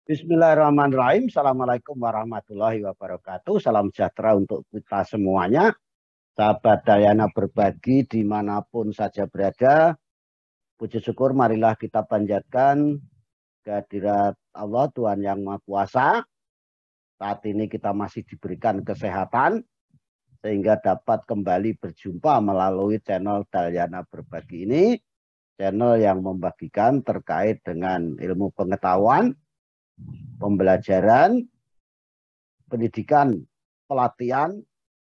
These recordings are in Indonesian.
Bismillahirrahmanirrahim. Assalamualaikum warahmatullahi wabarakatuh. Salam sejahtera untuk kita semuanya. Sahabat Dayana berbagi dimanapun saja berada. Puji syukur marilah kita panjatkan kehadirat Allah Tuhan Yang Maha Kuasa. Saat ini kita masih diberikan kesehatan sehingga dapat kembali berjumpa melalui channel Dayana Berbagi ini. Channel yang membagikan terkait dengan ilmu pengetahuan, pembelajaran, pendidikan, pelatihan,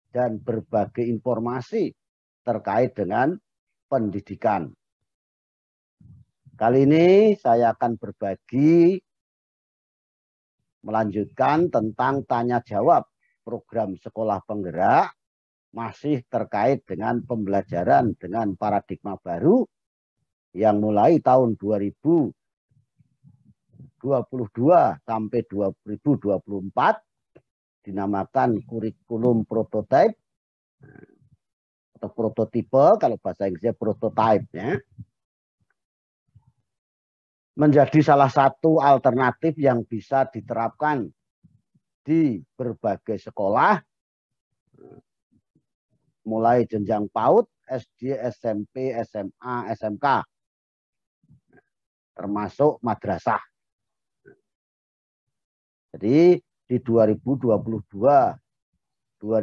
dan berbagai informasi terkait dengan pendidikan. Kali ini saya akan berbagi melanjutkan tentang tanya jawab program sekolah penggerak, masih terkait dengan pembelajaran dengan paradigma baru yang mulai tahun 2022 sampai 2024 dinamakan kurikulum prototipe atau prototipe, kalau bahasa Inggrisnya prototipe ya. Menjadi salah satu alternatif yang bisa diterapkan di berbagai sekolah mulai jenjang PAUD, SD, SMP, SMA, SMK, termasuk madrasah. Jadi di 2022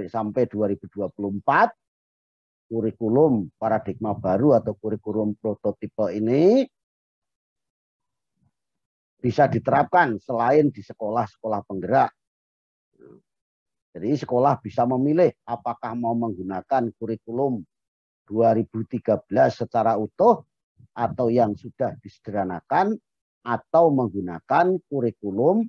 sampai 2024 kurikulum paradigma baru atau kurikulum prototipe ini bisa diterapkan selain di sekolah-sekolah penggerak. Jadi sekolah bisa memilih apakah mau menggunakan kurikulum 2013 secara utuh atau yang sudah disederhanakan atau menggunakan kurikulum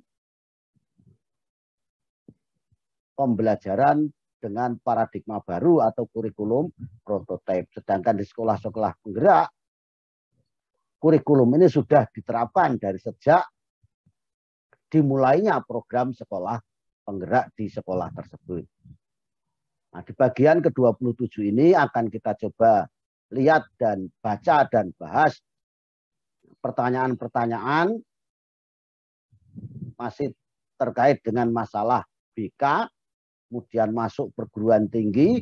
pembelajaran dengan paradigma baru atau kurikulum prototipe. Sedangkan di sekolah-sekolah penggerak, kurikulum ini sudah diterapkan dari sejak dimulainya program sekolah penggerak di sekolah tersebut. Nah, di bagian ke-27 ini akan kita coba lihat dan baca dan bahas pertanyaan-pertanyaan masih terkait dengan masalah BK, kemudian masuk perguruan tinggi,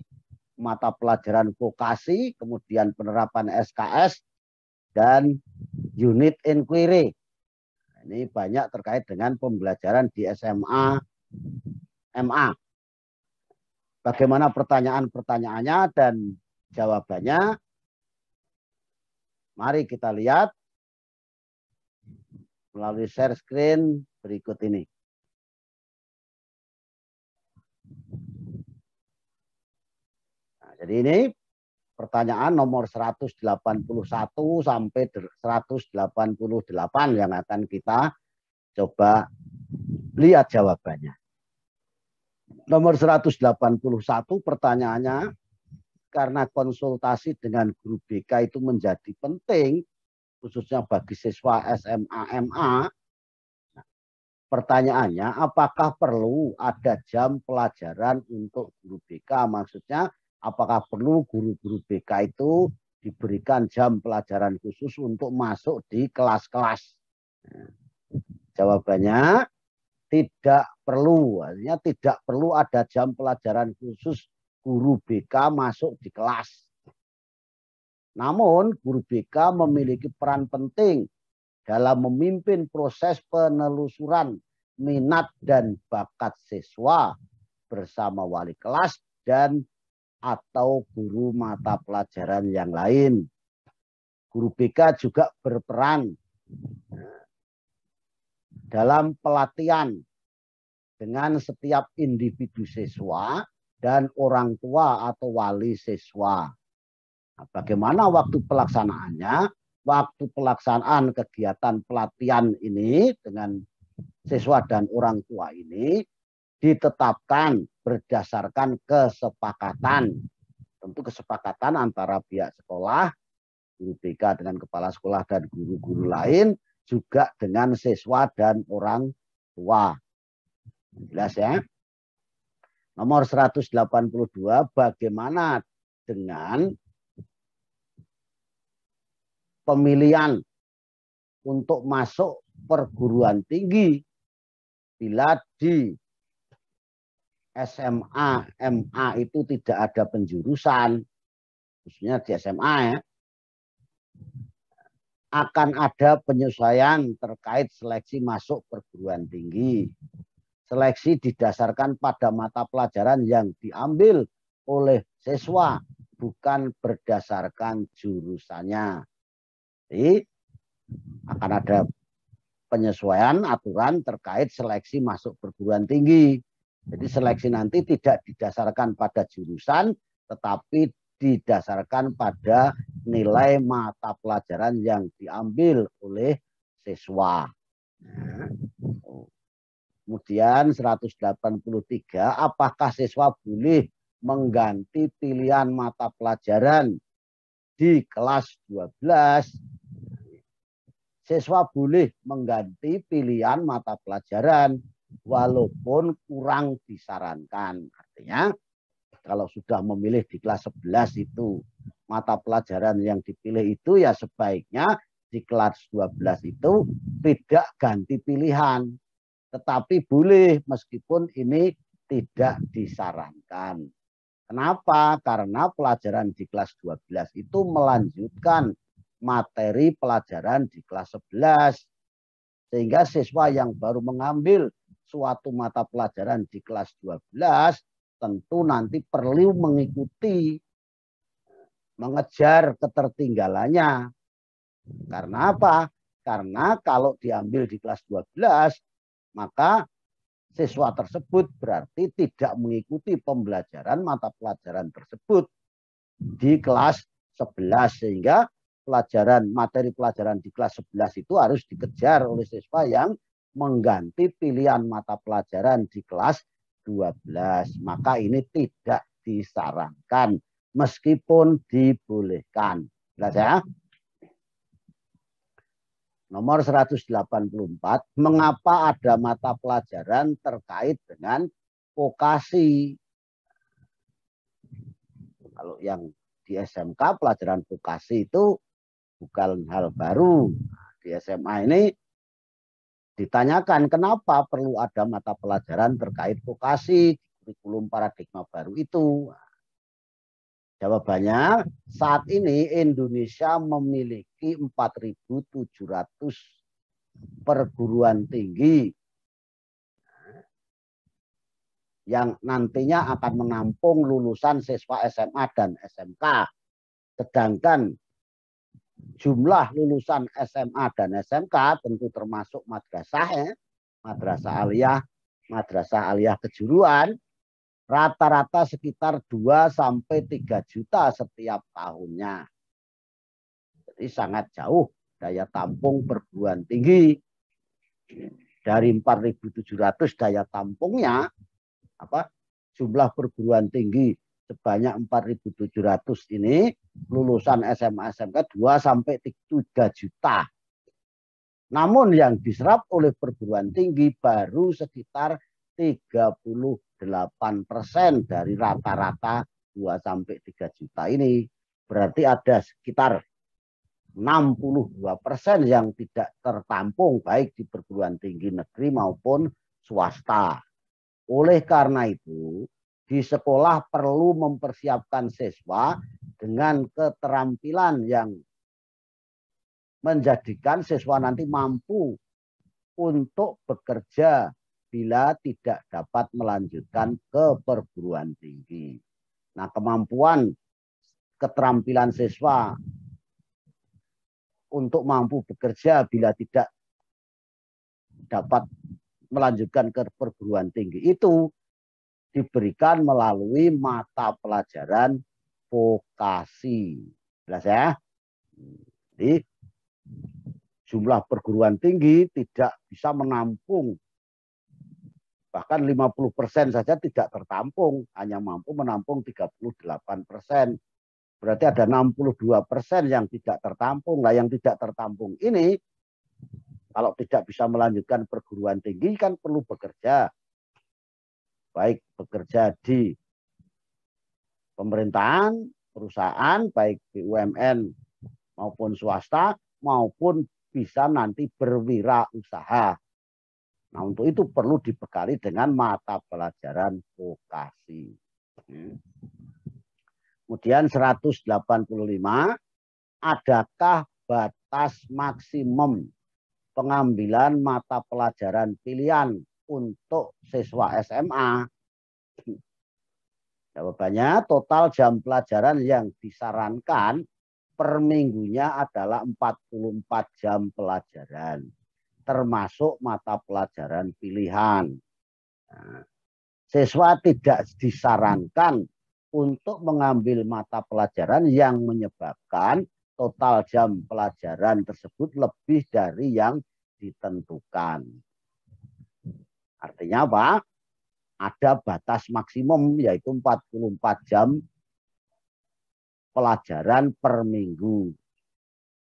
mata pelajaran vokasi, kemudian penerapan SKS, dan unit inquiry. Ini banyak terkait dengan pembelajaran di SMA, MA. Bagaimana pertanyaan-pertanyaannya dan jawabannya? Mari kita lihat melalui share screen berikut ini. Nah, jadi ini pertanyaan nomor 181 sampai 188 yang akan kita coba lihat jawabannya. Nomor 181 pertanyaannya, karena konsultasi dengan guru BK itu menjadi penting, khususnya bagi siswa SMA, MA, pertanyaannya apakah perlu ada jam pelajaran untuk guru BK? Maksudnya apakah perlu guru-guru BK itu diberikan jam pelajaran khusus untuk masuk di kelas-kelas? Jawabannya tidak perlu. Artinya tidak perlu ada jam pelajaran khusus guru BK masuk di kelas. Namun guru BK memiliki peran penting dalam memimpin proses penelusuran minat dan bakat siswa bersama wali kelas dan atau guru mata pelajaran yang lain. Guru BK juga berperan dalam pelatihan dengan setiap individu siswa dan orang tua atau wali siswa. Nah, bagaimana waktu pelaksanaannya? Waktu pelaksanaan kegiatan pelatihan ini dengan siswa dan orang tua ini ditetapkan berdasarkan kesepakatan. Tentu kesepakatan antara pihak sekolah, guru BK dengan kepala sekolah dan guru-guru lain, juga dengan siswa dan orang tua. Jelas ya? Nomor 182, bagaimana dengan pemilihan untuk masuk perguruan tinggi bila di SMA, MA itu tidak ada penjurusan, khususnya di SMA ya, akan ada penyesuaian terkait seleksi masuk perguruan tinggi. Seleksi didasarkan pada mata pelajaran yang diambil oleh siswa, bukan berdasarkan jurusannya. Jadi akan ada penyesuaian aturan terkait seleksi masuk perguruan tinggi. Jadi seleksi nanti tidak didasarkan pada jurusan, tetapi didasarkan pada nilai mata pelajaran yang diambil oleh siswa. Kemudian 183, apakah siswa boleh mengganti pilihan mata pelajaran di kelas 12? Siswa boleh mengganti pilihan mata pelajaran walaupun kurang disarankan. Artinya kalau sudah memilih di kelas 11 itu mata pelajaran yang dipilih itu ya sebaiknya di kelas 12 itu tidak ganti pilihan. Tetapi boleh meskipun ini tidak disarankan. Kenapa? Karena pelajaran di kelas 12 itu melanjutkan materi pelajaran di kelas 11. Sehingga siswa yang baru mengambil suatu mata pelajaran di kelas 12 tentu nanti perlu mengikuti, mengejar ketertinggalannya. Karena apa? Karena kalau diambil di kelas 12, maka siswa tersebut berarti tidak mengikuti pembelajaran mata pelajaran tersebut di kelas 11. Sehingga materi pelajaran di kelas 11 itu harus dikejar oleh siswa yang mengganti pilihan mata pelajaran di kelas 12. Maka ini tidak disarankan meskipun dibolehkan. Jelas ya? Nomor 184, mengapa ada mata pelajaran terkait dengan vokasi? Kalau yang di SMK pelajaran vokasi itu bukan hal baru. Di SMA ini ditanyakan kenapa perlu ada mata pelajaran terkait vokasi di kurikulum paradigma baru itu. Jawabannya, saat ini Indonesia memiliki 4.700 perguruan tinggi yang nantinya akan menampung lulusan siswa SMA dan SMK. Sedangkan jumlah lulusan SMA dan SMK tentu termasuk madrasah ya, madrasah aliyah kejuruan, rata-rata sekitar 2 sampai 3 juta setiap tahunnya. Jadi sangat jauh daya tampung perguruan tinggi. Dari 4.700 daya tampungnya, jumlah perguruan tinggi sebanyak 4.700 ini, lulusan SMA SMK 2 sampai 3 juta. Namun yang diserap oleh perguruan tinggi baru sekitar 38% dari rata-rata 2 sampai 3 juta ini. Berarti ada sekitar 62% yang tidak tertampung baik di perguruan tinggi negeri maupun swasta. Oleh karena itu, di sekolah perlu mempersiapkan siswa dengan keterampilan yang menjadikan siswa nanti mampu untuk bekerja bila tidak dapat melanjutkan ke perguruan tinggi. Nah, kemampuan keterampilan siswa untuk mampu bekerja bila tidak dapat melanjutkan ke perguruan tinggi itu diberikan melalui mata pelajaran vokasi. Jelas ya? Jadi jumlah perguruan tinggi tidak bisa menampung, bahkan 50% saja tidak tertampung, hanya mampu menampung 38%. Berarti ada 62% yang tidak tertampung. Nah, yang tidak tertampung ini kalau tidak bisa melanjutkan perguruan tinggi kan perlu bekerja. Baik bekerja di pemerintahan, perusahaan, baik BUMN maupun swasta, maupun bisa nanti berwirausaha. Nah, untuk itu perlu dibekali dengan mata pelajaran vokasi. Kemudian 185, adakah batas maksimum pengambilan mata pelajaran pilihan untuk siswa SMA? Jawabannya, total jam pelajaran yang disarankan per minggunya adalah 44 jam pelajaran, termasuk mata pelajaran pilihan. Nah, siswa tidak disarankan untuk mengambil mata pelajaran yang menyebabkan total jam pelajaran tersebut lebih dari yang ditentukan. Artinya apa? Ada batas maksimum yaitu 44 jam pelajaran per minggu.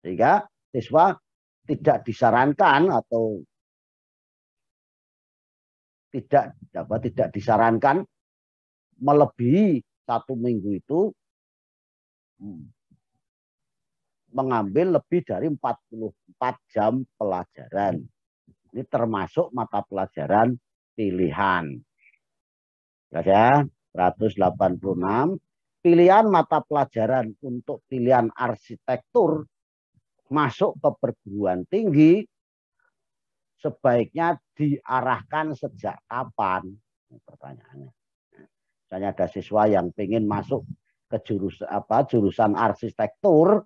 Sehingga siswa tidak disarankan atau tidak disarankan melebihi 1 minggu itu mengambil lebih dari 44 jam pelajaran. Ini termasuk mata pelajaran pilihan. Ya, 186. Pilihan mata pelajaran untuk pilihan arsitektur masuk ke perguruan tinggi sebaiknya diarahkan sejak kapan? Pertanyaannya. Misalnya ada siswa yang ingin masuk ke jurusan arsitektur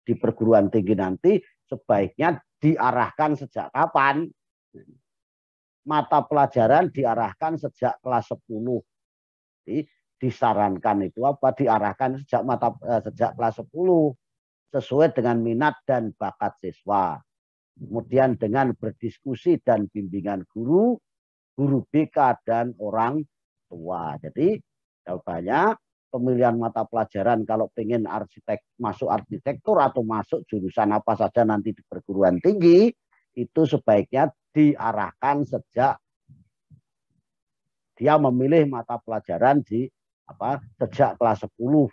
di perguruan tinggi nanti, sebaiknya diarahkan sejak kapan? Mata pelajaran diarahkan sejak kelas 10. Jadi, disarankan itu apa? Diarahkan sejak kelas 10 sesuai dengan minat dan bakat siswa. Kemudian dengan berdiskusi dan bimbingan guru BK dan orang tua. Jadi jawabannya, pemilihan mata pelajaran kalau pengen masuk arsitektur atau masuk jurusan apa saja nanti di perguruan tinggi, itu sebaiknya diarahkan sejak dia memilih mata pelajaran sejak kelas 10.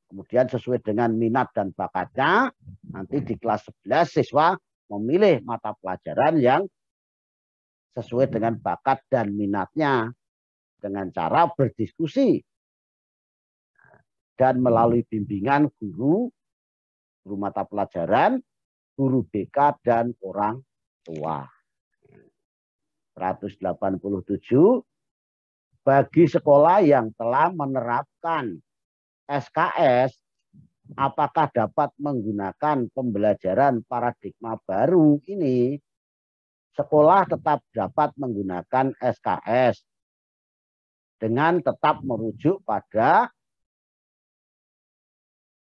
Kemudian sesuai dengan minat dan bakatnya, nanti di kelas 11 siswa memilih mata pelajaran yang sesuai dengan bakat dan minatnya dengan cara berdiskusi dan melalui bimbingan guru mata pelajaran, guru BK dan orang tua. 187, bagi sekolah yang telah menerapkan SKS, apakah dapat menggunakan pembelajaran paradigma baru ini? Sekolah tetap dapat menggunakan SKS dengan tetap merujuk pada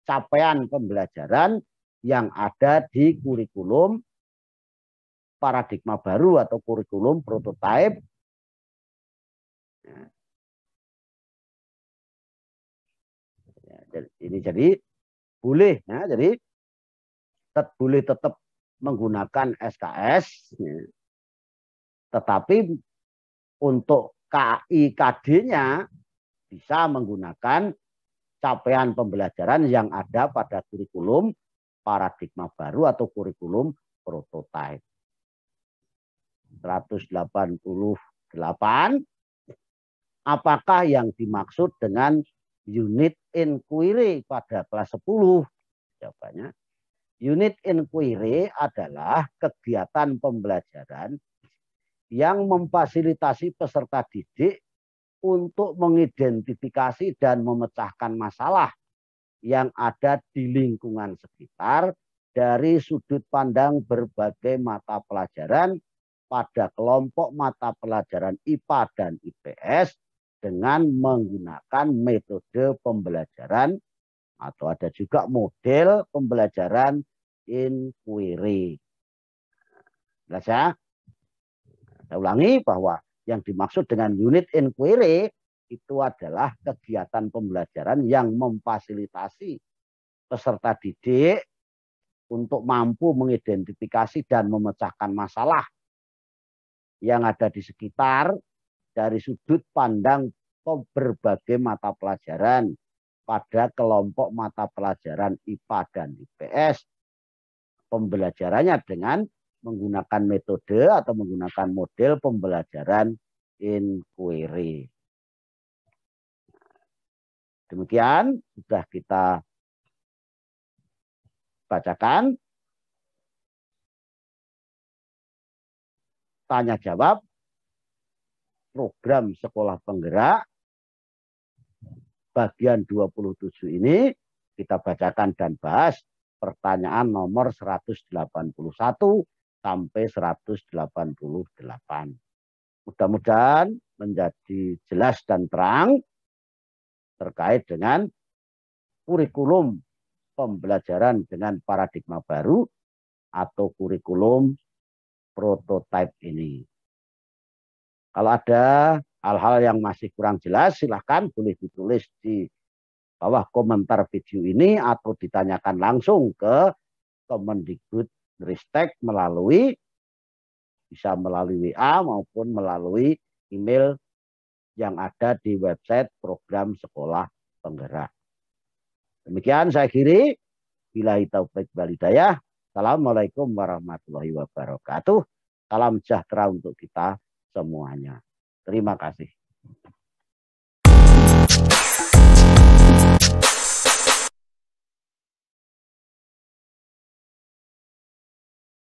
capaian pembelajaran yang ada di kurikulum paradigma baru atau kurikulum prototipe. Ini jadi boleh, ya, jadi boleh tetap menggunakan SKS, ya. Tetapi untuk KIKD-nya bisa menggunakan capaian pembelajaran yang ada pada kurikulum paradigma baru atau kurikulum prototipe. 188. Apakah yang dimaksud dengan unit inquiry pada kelas 10? Jawabannya, unit inquiry adalah kegiatan pembelajaran yang memfasilitasi peserta didik untuk mengidentifikasi dan memecahkan masalah yang ada di lingkungan sekitar dari sudut pandang berbagai mata pelajaran pada kelompok mata pelajaran IPA dan IPS dengan menggunakan metode pembelajaran atau ada juga model pembelajaran inquiry. Jelas ya? Saya ulangi bahwa yang dimaksud dengan unit inquiry itu adalah kegiatan pembelajaran yang memfasilitasi peserta didik untuk mampu mengidentifikasi dan memecahkan masalah yang ada di sekitar dari sudut pandang berbagai mata pelajaran pada kelompok mata pelajaran IPA dan IPS. Pembelajarannya dengan menggunakan metode atau menggunakan model pembelajaran inquiry. Demikian sudah kita bacakan. Tanya jawab program sekolah penggerak bagian 27 ini kita bacakan dan bahas pertanyaan nomor 181 sampai 188. Mudah-mudahan menjadi jelas dan terang terkait dengan kurikulum pembelajaran dengan paradigma baru atau kurikulum prototipe ini. Kalau ada hal-hal yang masih kurang jelas, silahkan boleh ditulis di bawah komentar video ini atau ditanyakan langsung ke Kemendikbudristek bisa melalui WA maupun melalui email yang ada di website program sekolah penggerak. Demikian saya kiri. Billahi taufik wal hidayah. Assalamualaikum warahmatullahi wabarakatuh. Salam sejahtera untuk kita semuanya. Terima kasih.